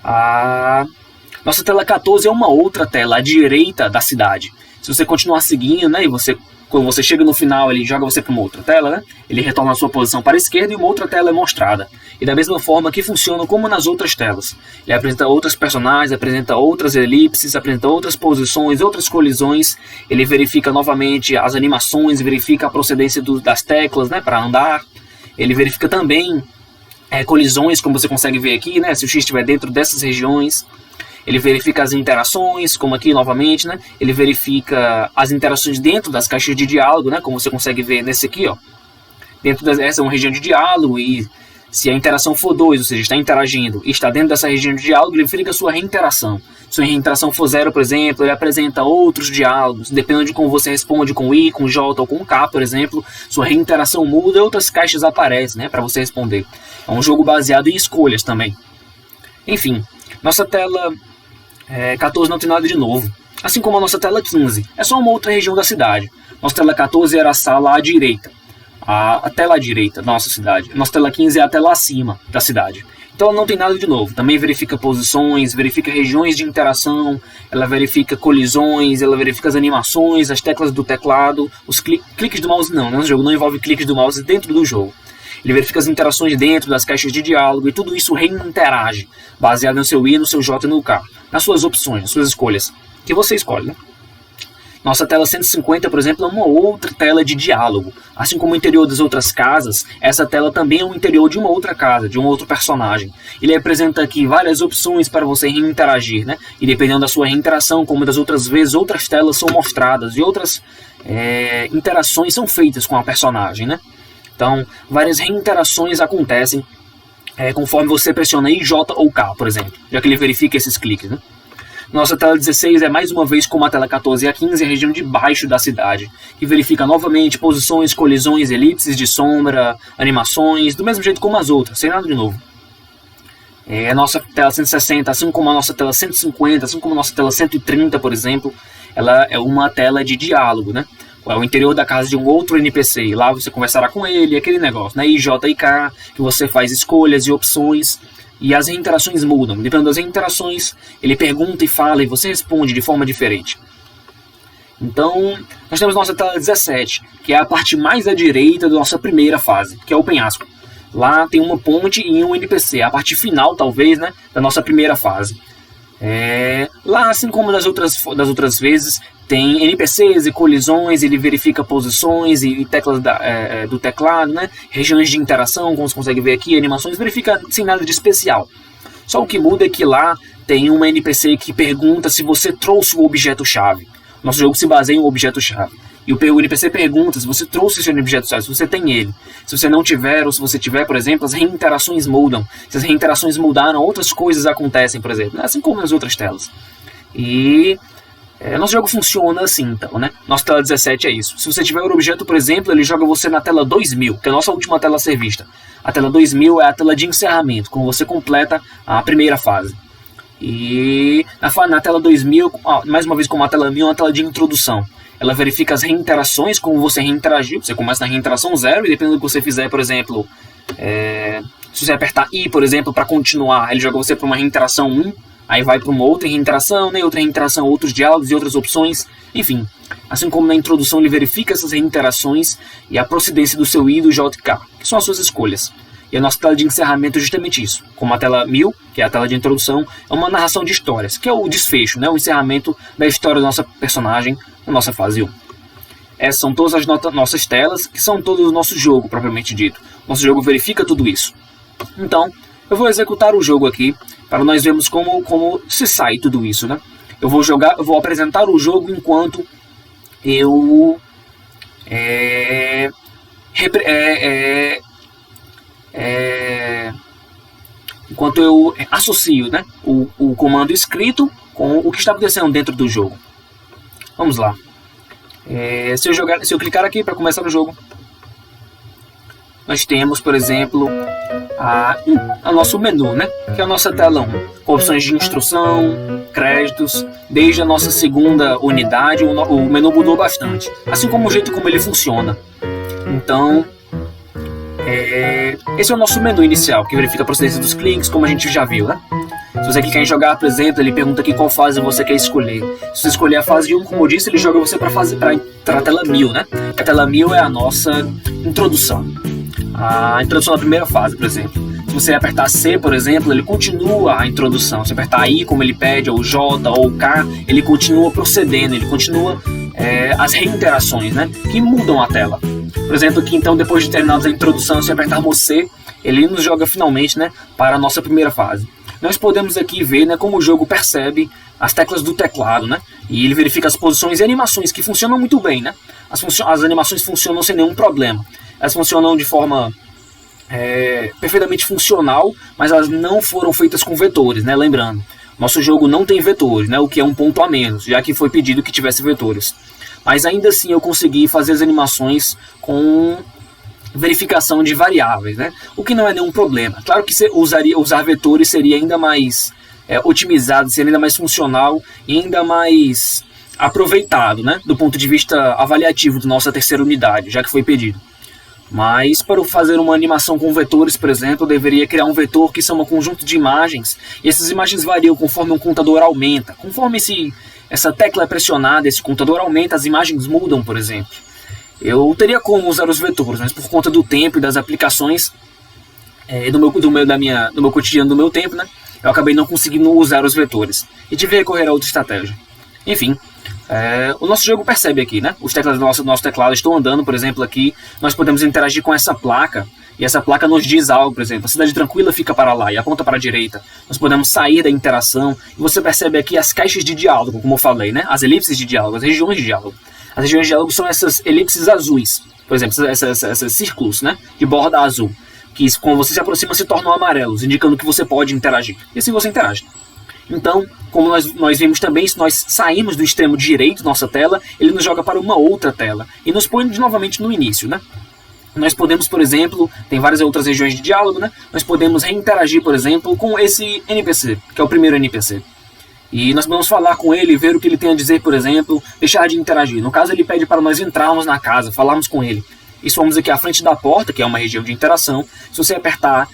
A nossa tela 14 é uma outra tela à direita da cidade. Se você continuar seguindo, né, quando você chega no final, ele joga você para uma outra tela, né? Ele retorna a sua posição para a esquerda e uma outra tela é mostrada. E da mesma forma que funciona como nas outras telas. Ele apresenta outros personagens, apresenta outras elipses, apresenta outras posições, outras colisões. Ele verifica novamente as animações, verifica a procedência das teclas, né, para andar. Ele verifica também colisões, como você consegue ver aqui, né, se o X estiver dentro dessas regiões. Ele verifica as interações, como aqui novamente, né? Ele verifica as interações dentro das caixas de diálogo, né? Como você consegue ver nesse aqui, ó. Essa é uma região de diálogo e se a interação for 2, ou seja, está interagindo e está dentro dessa região de diálogo, ele verifica a sua reinteração. Se a reinteração for 0, por exemplo, ele apresenta outros diálogos, dependendo de como você responde com I, com J ou com K, por exemplo, sua reinteração muda e outras caixas aparecem, né, para você responder. É um jogo baseado em escolhas também. Enfim, nossa tela 14 não tem nada de novo, assim como a nossa tela 15, é só uma outra região da cidade. Nossa tela 14 era a sala à direita, a tela à direita da nossa cidade. Nossa tela 15 é a tela acima da cidade. Então ela não tem nada de novo. Também verifica posições, verifica regiões de interação, ela verifica colisões, ela verifica as animações, as teclas do teclado, os cliques do mouse não, né? O jogo não envolve cliques do mouse dentro do jogo. Ele verifica as interações dentro das caixas de diálogo e tudo isso reinterage, baseado no seu I, no seu J e no K, nas suas opções, nas suas escolhas, que você escolhe, né? Nossa tela 150, por exemplo, é uma outra tela de diálogo. Assim como o interior das outras casas, essa tela também é o interior de uma outra casa, de um outro personagem. Ele apresenta aqui várias opções para você interagir, né? E dependendo da sua reinteração, como das outras vezes, outras telas são mostradas e outras interações são feitas com a personagem, né? Então, várias reinterações acontecem conforme você pressiona I, J ou K, por exemplo, já que ele verifica esses cliques, né? Nossa tela 16 é mais uma vez como a tela 14 e a 15, a região de baixo da cidade, que verifica novamente posições, colisões, elipses de sombra, animações, do mesmo jeito como as outras, sem nada de novo. A nossa tela 160, assim como a nossa tela 150, assim como a nossa tela 130, por exemplo, ela é uma tela de diálogo, né? É o interior da casa de um outro NPC, e lá você conversará com ele, aquele negócio, né? I, J e K, que você faz escolhas e opções. E as reinterações mudam. Dependendo das reinterações, ele pergunta e fala e você responde de forma diferente. Então, nós temos nossa tela 17, que é a parte mais à direita da nossa primeira fase, que é o penhasco. Lá tem uma ponte e um NPC, a parte final, talvez, né, da nossa primeira fase. Lá, assim como das outras vezes, tem NPCs e colisões, ele verifica posições e teclas do teclado, né? Regiões de interação, como você consegue ver aqui, animações, verifica sem nada de especial. Só o que muda é que lá tem uma NPC que pergunta se você trouxe o objeto-chave. Nosso jogo se baseia em um objeto-chave. E o NPC pergunta se você trouxe esse objeto-chave, se você tem ele. Se você não tiver, ou se você tiver, por exemplo, as reinterações mudam. Se as reinterações mudaram, outras coisas acontecem, por exemplo, assim como nas outras telas. E nosso jogo funciona assim, então, né? Nossa tela 17 é isso. Se você tiver o objeto, por exemplo, ele joga você na tela 2000, que é a nossa última tela a ser vista. A tela 2000 é a tela de encerramento, quando você completa a primeira fase. E na tela 2000, mais uma vez como a tela 1000, é uma tela de introdução. Ela verifica as reinterações, como você reinteragiu. Você começa na reinteração 0 e dependendo do que você fizer, por exemplo, se você apertar I, por exemplo, para continuar, ele joga você para uma reinteração 1, aí vai para uma outra reinteração, né? Outra reinteração, outros diálogos e outras opções. Enfim, assim como na introdução ele verifica essas reinterações e a procedência do seu I, do J e K, que são as suas escolhas. E a nossa tela de encerramento é justamente isso. Como a tela 1000, que é a tela de introdução, é uma narração de histórias, que é o desfecho, né? O encerramento da história da nossa personagem na nossa fase 1. Essas são todas as nossas telas, que são todo o nosso jogo, propriamente dito. Nosso jogo verifica tudo isso. Então, eu vou executar o jogo aqui, para nós vermos como se sai tudo isso, né? Eu vou apresentar o jogo enquanto eu enquanto eu associo, né, o comando escrito com o que está acontecendo dentro do jogo. Vamos lá. Se eu clicar aqui para começar o jogo, nós temos, por exemplo, o nosso menu, né, que é a nossa tela 1, com opções de instrução, créditos. Desde a nossa segunda unidade, o menu mudou bastante, assim como o jeito como ele funciona. Então, esse é o nosso menu inicial, que verifica a procedência dos cliques, como a gente já viu, né? Se você clicar em jogar, por exemplo, ele pergunta aqui qual fase você quer escolher. Se você escolher a fase 1, como eu disse, ele joga você para a tela 1000, né? A tela 1000 é a nossa introdução. A introdução da primeira fase, por exemplo. Se você apertar C, por exemplo, ele continua a introdução. Se apertar I, como ele pede, ou J, ou K, ele continua procedendo, ele continua as reinterações, né? Que mudam a tela. Por exemplo, aqui então, depois de terminarmos a introdução, se apertarmos C, ele nos joga finalmente, né, para a nossa primeira fase. nós podemos aqui ver, né, como o jogo percebe as teclas do teclado, né? E ele verifica as posições e animações que funcionam muito bem, né? As animações funcionam sem nenhum problema. Elas funcionam de forma perfeitamente funcional, mas elas não foram feitas com vetores, né? Lembrando, nosso jogo não tem vetores, né? O que é um ponto a menos, já que foi pedido que tivesse vetores. Mas ainda assim eu consegui fazer as animações com verificação de variáveis, né? O que não é nenhum problema. Claro que usar vetores seria ainda mais otimizado, seria ainda mais funcional e ainda mais aproveitado, né? Do ponto de vista avaliativo da nossa terceira unidade, já que foi pedido. Mas para fazer uma animação com vetores, por exemplo, eu deveria criar um vetor que são um conjunto de imagens, e essas imagens variam conforme um contador aumenta. Conforme essa tecla é pressionada, esse contador aumenta, as imagens mudam, por exemplo. Eu teria como usar os vetores, mas por conta do tempo e das aplicações do meu cotidiano, do meu tempo, né, eu acabei não conseguindo usar os vetores e tive que recorrer a outra estratégia. Enfim, o nosso jogo percebe aqui, né? Os teclados do nosso teclado estão andando, por exemplo, aqui. Nós podemos interagir com essa placa, e essa placa nos diz algo, por exemplo. A cidade tranquila fica para lá e aponta para a direita. Nós podemos sair da interação, e você percebe aqui as caixas de diálogo, como eu falei, né? As elipses de diálogo, as regiões de diálogo. As regiões de diálogo são essas elipses azuis, por exemplo, esses círculos, né? De borda azul, que quando você se aproxima se tornam amarelos, indicando que você pode interagir. E assim você interage. Então, como nós vimos também, se nós sairmos do extremo direito da nossa tela, ele nos joga para uma outra tela e nos põe novamente no início, né? Nós podemos, por exemplo, tem várias outras regiões de diálogo, né? Nós podemos reinteragir, por exemplo, com esse NPC, que é o primeiro NPC. E nós podemos falar com ele, ver o que ele tem a dizer, por exemplo, deixar de interagir. No caso, ele pede para nós entrarmos na casa, falarmos com ele. E somos aqui à frente da porta, que é uma região de interação. Se você apertar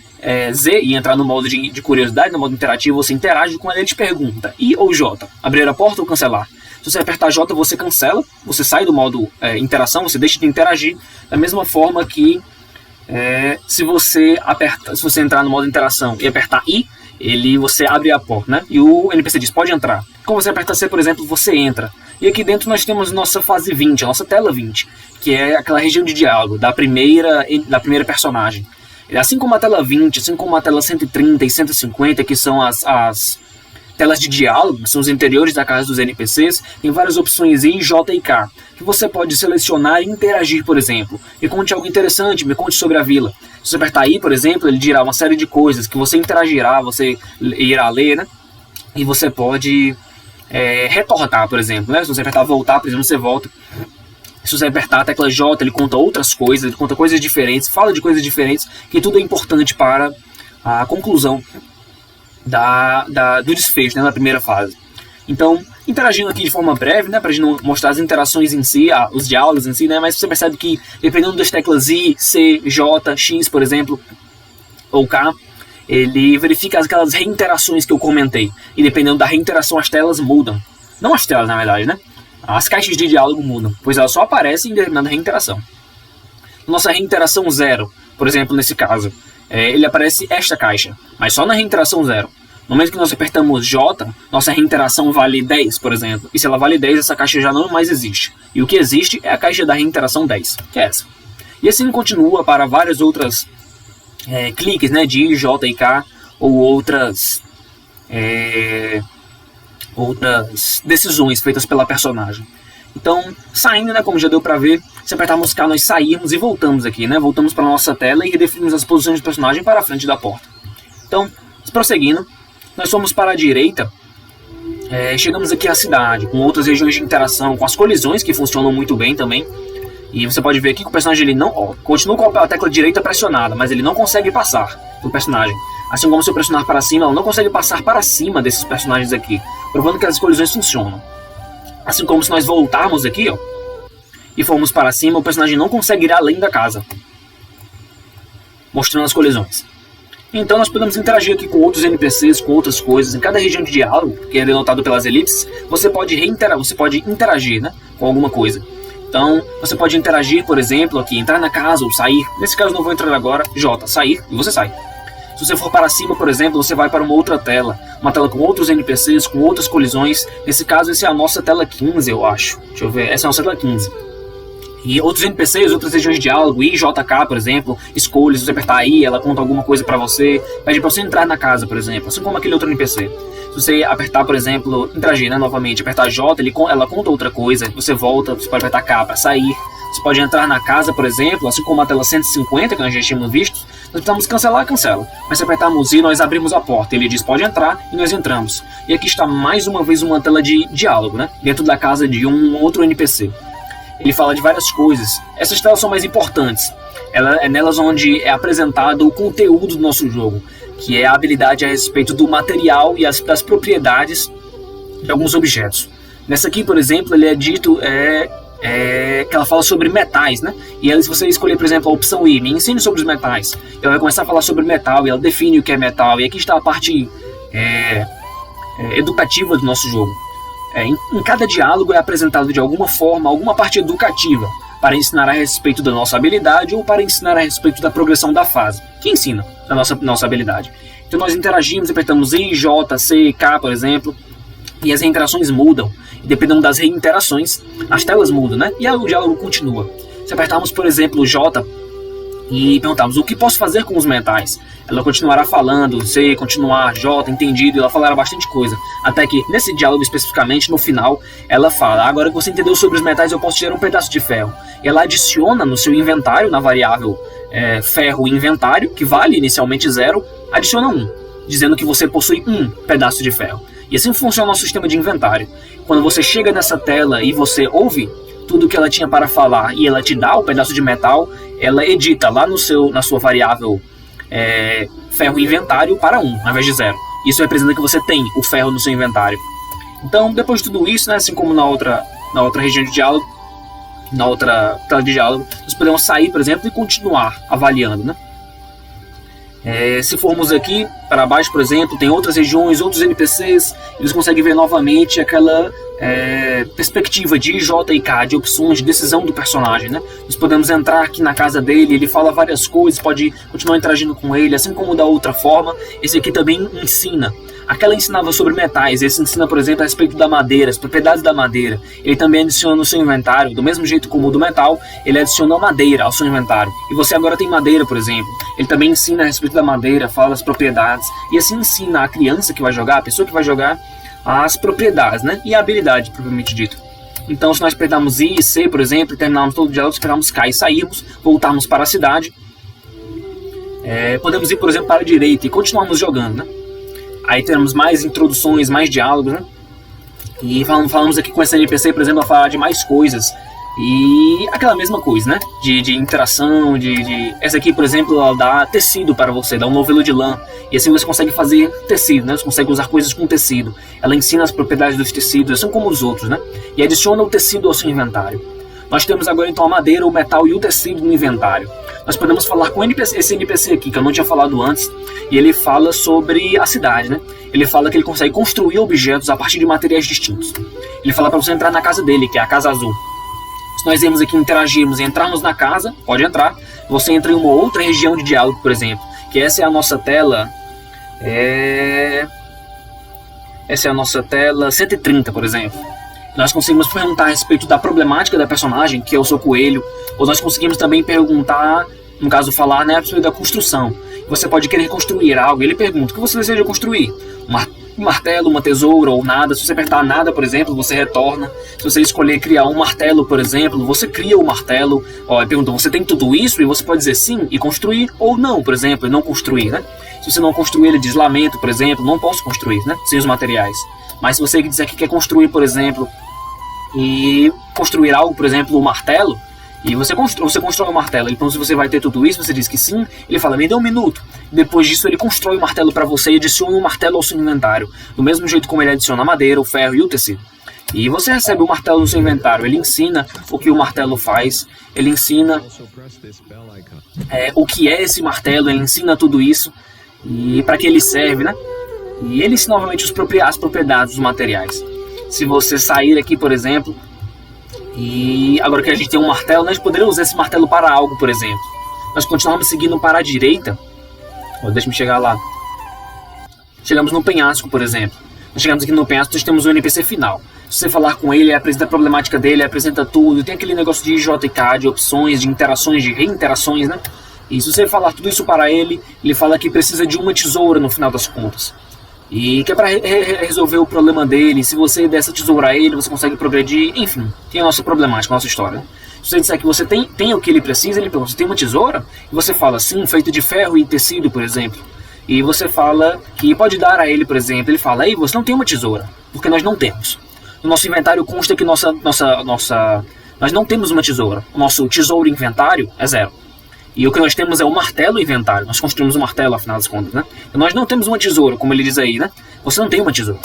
Z e entrar no modo de curiosidade, no modo interativo, você interage com ele te pergunta I ou J, abrir a porta ou cancelar. Se você apertar J, você cancela, você sai do modo interação, você deixa de interagir, da mesma forma que se você entrar no modo interação e apertar I, você abre a porta, né? E o NPC diz, pode entrar. Quando você aperta C, por exemplo, você entra. E aqui dentro nós temos nossa fase 20, a nossa tela 20, que é aquela região de diálogo da primeira personagem. Assim como a tela 20, assim como a tela 130 e 150, que são as telas de diálogo, que são os interiores da casa dos NPCs, tem várias opções I, J e K, que você pode selecionar e interagir, por exemplo. Me conte algo interessante, me conte sobre a vila. Se você apertar I, por exemplo, ele dirá uma série de coisas que você interagirá, você irá ler, né? E você pode retornar, por exemplo, né? Se você apertar voltar, por exemplo, você volta. Se você apertar a tecla J, ele conta outras coisas, ele conta coisas diferentes, fala de coisas diferentes, que tudo é importante para a conclusão do desfecho, né, na primeira fase. Então, interagindo aqui de forma breve, né, para a gente não mostrar as interações em si, os diálogos em si, né, mas você percebe que, dependendo das teclas I, C, J, X, por exemplo, ou K, ele verifica aquelas reinterações que eu comentei. E dependendo da reinteração, as telas mudam. Não as telas, na verdade, né? As caixas de diálogo mudam, pois elas só aparecem em determinada reinteração. Nossa reinteração 0, por exemplo, nesse caso, ele aparece esta caixa, mas só na reinteração 0. No momento que nós apertamos J, nossa reinteração vale 10, por exemplo. E se ela vale 10, essa caixa já não mais existe. E o que existe é a caixa da reinteração 10, que é essa. E assim continua para várias outras cliques, né, de I, J e K, ou outras decisões feitas pela personagem. Então, saindo, né, como já deu pra ver, se apertarmos K, nós saímos e voltamos aqui, né? Voltamos para nossa tela e redefinimos as posições do personagem para a frente da porta. Então, prosseguindo, nós fomos para a direita, chegamos aqui à cidade, com outras regiões de interação, com as colisões que funcionam muito bem também. E você pode ver aqui que o personagem ele não continua com a tecla direita pressionada, mas ele não consegue passar do personagem. Assim como se eu pressionar para cima, ela não consegue passar para cima desses personagens aqui, provando que as colisões funcionam. Assim como se nós voltarmos aqui, ó, e formos para cima, o personagem não consegue ir além da casa, mostrando as colisões. Então nós podemos interagir aqui com outros NPCs, com outras coisas. Em cada região de diálogo, que é denotado pelas elipses, você pode interagir, né, com alguma coisa. Então, você pode interagir, por exemplo, aqui, entrar na casa ou sair. Nesse caso, não vou entrar agora. J, sair, e você sai. Se você for para cima, por exemplo, você vai para uma outra tela. Uma tela com outros NPCs, com outras colisões. Nesse caso, essa é a nossa tela 15, eu acho. Deixa eu ver. Essa é a nossa tela 15. E outros NPCs, outras regiões de diálogo, I, J, K, por exemplo, escolha, se você apertar I, ela conta alguma coisa pra você, pede pra você entrar na casa, por exemplo, assim como aquele outro NPC. Se você apertar, por exemplo, interagir, né, novamente, apertar J, ela conta outra coisa, você volta, você pode apertar K pra sair, você pode entrar na casa, por exemplo, assim como a tela 150, que nós já tínhamos visto, nós precisamos cancelar, cancela. Mas se apertarmos I, nós abrimos a porta, ele diz pode entrar e nós entramos. E aqui está mais uma vez uma tela de diálogo, né, dentro da casa de um outro NPC. Ele fala de várias coisas. Essas telas são mais importantes. É nelas onde é apresentado o conteúdo do nosso jogo, que é a habilidade a respeito do material e das propriedades de alguns objetos. Nessa aqui, por exemplo, ele é dito que ela fala sobre metais, né? E aí, se você escolher, por exemplo, a opção I, me ensine sobre os metais, ela vai começar a falar sobre metal e ela define o que é metal. E aqui está a parte educativa do nosso jogo. Em cada diálogo é apresentado de alguma forma alguma parte educativa para ensinar a respeito da nossa habilidade ou para ensinar a respeito da progressão da fase, que ensina a nossa habilidade. Então nós interagimos, apertamos I, J, C, K, por exemplo, e as interações mudam. E dependendo das reinterações, as telas mudam, né? E aí o diálogo continua. Se apertarmos, por exemplo, J e perguntarmos o que posso fazer com os metais, ela continuará falando, C, continuar, J, entendido, e ela falará bastante coisa. Até que, nesse diálogo especificamente, no final, ela fala, agora que você entendeu sobre os metais, eu posso tirar um pedaço de ferro. E ela adiciona no seu inventário, na variável ferro inventário, que vale inicialmente 0, adiciona 1, dizendo que você possui um pedaço de ferro. E assim funciona o nosso sistema de inventário. Quando você chega nessa tela e você ouve tudo que ela tinha para falar e ela te dá o pedaço de metal, ela edita lá na sua variável ferro inventário para 1, ao invés de 0. Isso representa que você tem o ferro no seu inventário. Então, depois de tudo isso, né, assim como na outra região de diálogo, na outra tela de diálogo, nós podemos sair, por exemplo, e continuar avaliando, né? Se formos aqui para baixo, por exemplo, tem outras regiões, outros NPCs, eles conseguem ver novamente aquela perspectiva de J e K, de opções de decisão do personagem, né? Nós podemos entrar aqui na casa dele, ele fala várias coisas, pode continuar interagindo com ele, assim como da outra forma. Esse aqui também ensina. Aquela ensinava sobre metais, esse ensina, por exemplo, a respeito da madeira, as propriedades da madeira. Ele também adiciona no seu inventário, do mesmo jeito como o do metal, ele adiciona madeira ao seu inventário. E você agora tem madeira, por exemplo. Ele também ensina a respeito da madeira, fala das propriedades, e assim ensina a criança que vai jogar, a pessoa que vai jogar, as propriedades, né? E a habilidade, propriamente dito. Então, se nós apertarmos I e C, por exemplo, e terminarmos todo o diálogo, esperarmos K e sairmos, voltarmos para a cidade, podemos ir, por exemplo, para a direita e continuarmos jogando, né? Aí teremos mais introduções, mais diálogos, né? E falamos aqui com essa NPC, por exemplo, a falar de mais coisas. E aquela mesma coisa, né? De interação, Essa aqui, por exemplo, ela dá tecido para você, dá um novelo de lã. E assim você consegue fazer tecido, né? Você consegue usar coisas com tecido. Ela ensina as propriedades dos tecidos, assim como os outros, né? E adiciona o tecido ao seu inventário. Nós temos agora então a madeira, o metal e o tecido no inventário. Nós podemos falar com esse NPC aqui, que eu não tinha falado antes, e ele fala sobre a cidade, né? Ele fala que ele consegue construir objetos a partir de materiais distintos. Ele fala para você entrar na casa dele, que é a Casa Azul. Se nós irmos aqui, interagirmos e entrarmos na casa, pode entrar, você entra em uma outra região de diálogo, por exemplo, que essa é a nossa tela... Essa é a nossa tela 130, por exemplo. Nós conseguimos perguntar a respeito da problemática da personagem, que é o seu coelho, ou nós conseguimos também perguntar, no caso falar, né, a respeito da construção. Você pode querer construir algo, e ele pergunta, o que você deseja construir? Um martelo, uma tesoura ou nada. Se você apertar nada, por exemplo, você retorna. Se você escolher criar um martelo, por exemplo, você cria o martelo. Ele pergunta, você tem tudo isso? E você pode dizer sim e construir, ou não, por exemplo, e não construir, né? Se você não construir, ele diz lamento, por exemplo, não posso construir, né? Sem os materiais. Mas se você disser que quer construir, por exemplo, e construir algo, por exemplo, o martelo, e você constrói o martelo. Então, se você vai ter tudo isso, você diz que sim, ele fala, me dê um minuto. Depois disso, ele constrói o martelo para você e adiciona o martelo ao seu inventário, do mesmo jeito como ele adiciona a madeira, o ferro e o tecido. E você recebe o martelo no seu inventário. Ele ensina o que o martelo faz, ele ensina o que é esse martelo, ele ensina tudo isso e para que ele serve, né? E ele ensina novamente as propriedades dos materiais. Se você sair aqui, por exemplo, e agora que a gente tem um martelo, nós poderíamos usar esse martelo para algo, por exemplo. Nós continuamos seguindo para a direita. Deixa-me chegar lá. Chegamos no penhasco, por exemplo. Nós chegamos aqui no penhasco, nós temos um NPC final. Se você falar com ele apresenta a problemática dele, apresenta tudo, tem aquele negócio de IJK, de opções, de interações, de reinterações, né? E se você falar tudo isso para ele, ele fala que precisa de uma tesoura no final das contas. E que é para resolver o problema dele. Se você der essa tesoura a ele, você consegue progredir. Enfim, tem a nossa problemática, a nossa história. Se você disser que você tem o que ele precisa, ele pergunta, você tem uma tesoura? E você fala, sim, feita de ferro e tecido, por exemplo. E você fala que pode dar a ele, por exemplo. Ele fala, ei, você não tem uma tesoura, porque nós não temos. No nosso inventário consta que nós não temos uma tesoura. O nosso tesouro inventário é 0. E o que nós temos é o martelo inventário. Nós construímos um martelo, afinal das contas, né? E nós não temos uma tesoura, como ele diz aí, né? Você não tem uma tesoura.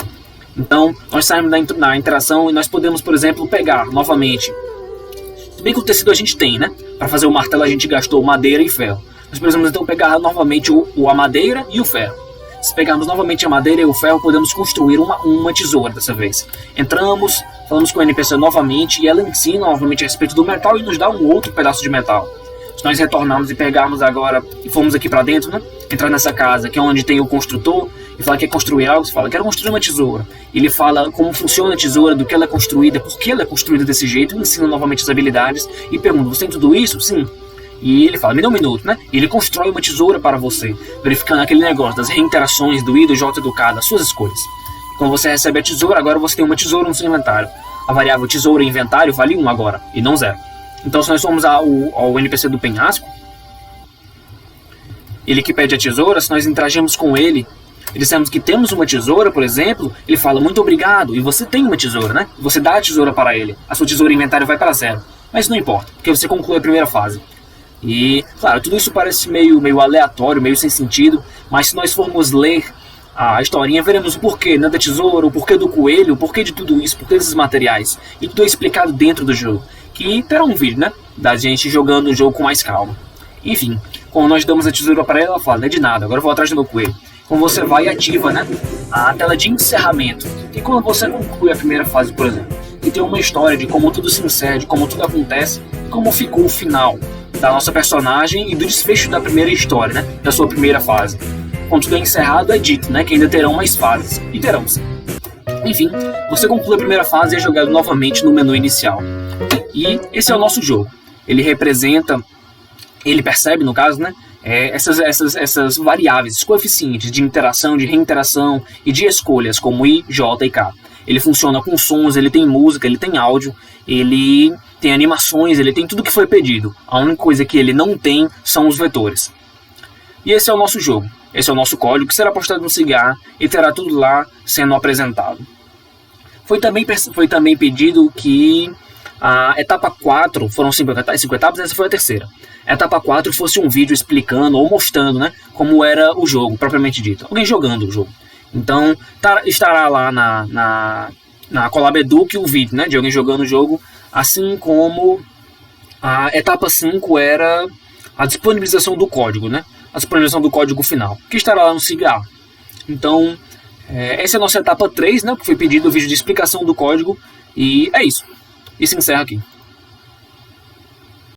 Então, nós saímos da interação e nós podemos, por exemplo, pegar novamente. Se bem que o tecido a gente tem, né? Para fazer o martelo a gente gastou madeira e ferro. Nós precisamos então pegar novamente a madeira e o ferro. Se pegarmos novamente a madeira e o ferro, podemos construir uma tesoura dessa vez. Entramos, falamos com a NPC novamente e ela ensina novamente a respeito do metal e nos dá um outro pedaço de metal. Se nós retornarmos e pegarmos agora e formos aqui para dentro, né? Entrar nessa casa, que é onde tem o construtor, e falar que quer construir algo, você fala, quero construir uma tesoura. Ele fala como funciona a tesoura, do que ela é construída, por que ela é construída desse jeito, ensina novamente as habilidades e pergunta, você tem tudo isso? Sim. E ele fala, me dá um minuto, né? E ele constrói uma tesoura para você, verificando aquele negócio das reinterações do I, do J, do K, das suas escolhas. Quando você recebe a tesoura, agora você tem uma tesoura no seu inventário. A variável tesoura inventário vale 1 agora, e não 0. Então se nós formos ao NPC do penhasco, ele que pede a tesoura, se nós interagimos com ele e dissemos que temos uma tesoura, por exemplo, ele fala, muito obrigado, e você tem uma tesoura, né? Você dá a tesoura para ele, a sua tesoura inventário vai para 0. Mas não importa, porque você conclui a primeira fase. E, claro, tudo isso parece meio aleatório, meio sem sentido, mas se nós formos ler a historinha, veremos o porquê, né, da tesoura, o porquê do coelho, o porquê de tudo isso, o porquê desses materiais. E tudo é explicado dentro do jogo, que terá um vídeo, né, da gente jogando o jogo com mais calma. Enfim, quando nós damos a tesoura para ela fala, não é de nada, agora eu vou atrás do meu coelho. Quando você vai e ativa, né, a tela de encerramento. E quando você conclui a primeira fase, por exemplo, e tem uma história de como tudo se encerra, de como tudo acontece, como ficou o final da nossa personagem e do desfecho da primeira história, né? Da sua primeira fase. Quando tudo é encerrado, é dito, né? Que ainda terão mais fases. E terão, sim. Enfim, você conclui a primeira fase e é jogado novamente no menu inicial. E esse é o nosso jogo. Ele representa, ele percebe, no caso, né? Essas variáveis, esses coeficientes de interação, de reinteração e de escolhas, como I, J e K. Ele funciona com sons, ele tem música, ele tem áudio, ele tem animações, ele tem tudo que foi pedido. A única coisa que ele não tem são os vetores. E esse é o nosso jogo. Esse é o nosso código que será postado no Cigar e terá tudo lá sendo apresentado. Foi também pedido que a etapa 4, foram 5 etapas, essa foi a terceira. A etapa 4 fosse um vídeo explicando ou mostrando, né, como era o jogo, propriamente dito. Alguém jogando o jogo. Então estará lá na Collab Eduque o vídeo, né, de alguém jogando o jogo, assim como a etapa 5 era a disponibilização do código, né, a disponibilização do código final, que estará lá no Cigar. Então, essa é a nossa etapa 3, né, que foi pedido o vídeo de explicação do código, e é isso. E se encerra aqui.